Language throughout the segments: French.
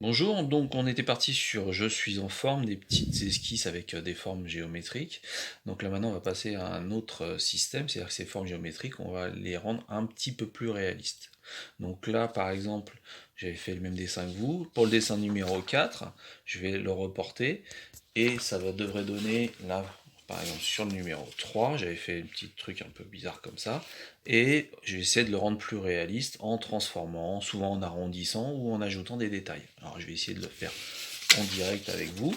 Bonjour, donc on était parti sur Je suis en forme, des petites esquisses avec des formes géométriques. Donc là maintenant on va passer à un autre système, c'est-à-dire que ces formes géométriques, on va les rendre un petit peu plus réalistes. Donc là par exemple, j'avais fait le même dessin que vous. Pour le dessin numéro 4, je vais le reporter et devrait donner là, par exemple sur le numéro 3, j'avais fait un petit truc un peu bizarre comme ça, et je vais essayer de le rendre plus réaliste en transformant, souvent en arrondissant ou en ajoutant des détails. Alors je vais essayer de le faire en direct avec vous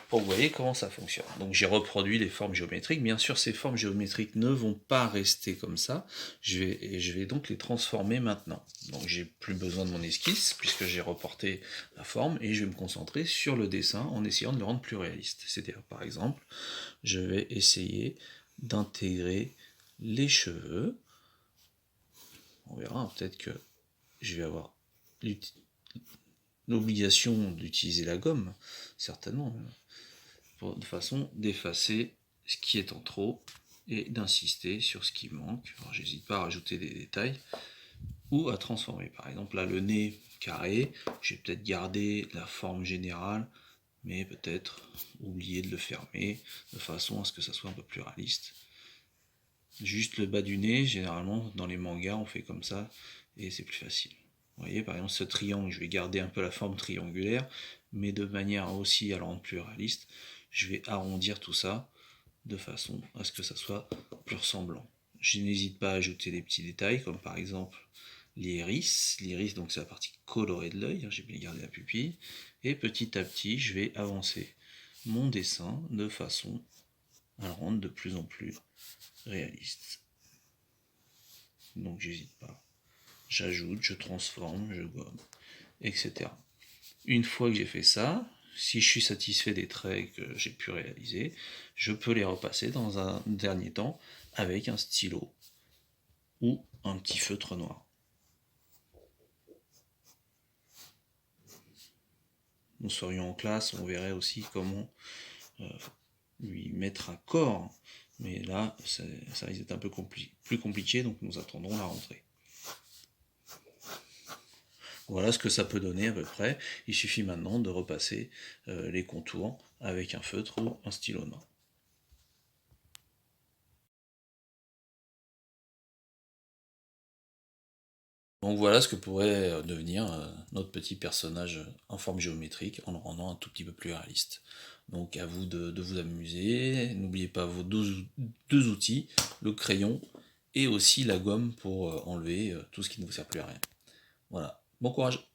pour que vous voyez comment ça fonctionne. Donc j'ai reproduit les formes géométriques. Bien sûr, ces formes géométriques ne vont pas rester comme ça. Je vais donc les transformer maintenant. Donc j'ai plus besoin de mon esquisse puisque j'ai reporté la forme et je vais me concentrer sur le dessin en essayant de le rendre plus réaliste. C'est-à-dire par exemple, je vais essayer d'intégrer les cheveux. On verra, peut-être que je vais avoir l'obligation d'utiliser la gomme, certainement, de façon d'effacer ce qui est en trop et d'insister sur ce qui manque. Alors j'hésite pas à rajouter des détails ou à transformer. Par exemple, là, le nez carré, je vais peut-être garder la forme générale, mais peut-être oublier de le fermer de façon à ce que ça soit un peu plus réaliste. Juste le bas du nez, généralement, dans les mangas, on fait comme ça, et c'est plus facile. Vous voyez, par exemple, ce triangle, je vais garder un peu la forme triangulaire, mais de manière aussi à le rendre plus réaliste, je vais arrondir tout ça de façon à ce que ça soit plus ressemblant. Je n'hésite pas à ajouter des petits détails, comme par exemple l'iris. L'iris, donc c'est la partie colorée de l'œil, j'ai bien gardé la pupille, et petit à petit, je vais avancer mon dessin de façon à le rendre de plus en plus réaliste. Donc j'hésite pas. J'ajoute, je transforme, je gomme, etc. Une fois que j'ai fait ça, si je suis satisfait des traits que j'ai pu réaliser, je peux les repasser dans un dernier temps avec un stylo ou un petit feutre noir. Nous serions en classe, on verrait aussi comment lui mettre un corps. Mais là, ça risque d'être un peu plus compliqué, donc nous attendrons la rentrée. Voilà ce que ça peut donner à peu près. Il suffit maintenant de repasser les contours avec un feutre ou un stylo noir. Donc voilà ce que pourrait devenir notre petit personnage en forme géométrique en le rendant un tout petit peu plus réaliste. Donc à vous de vous amuser. N'oubliez pas vos deux outils, le crayon et aussi la gomme pour enlever tout ce qui ne vous sert plus à rien. Voilà. Bon courage.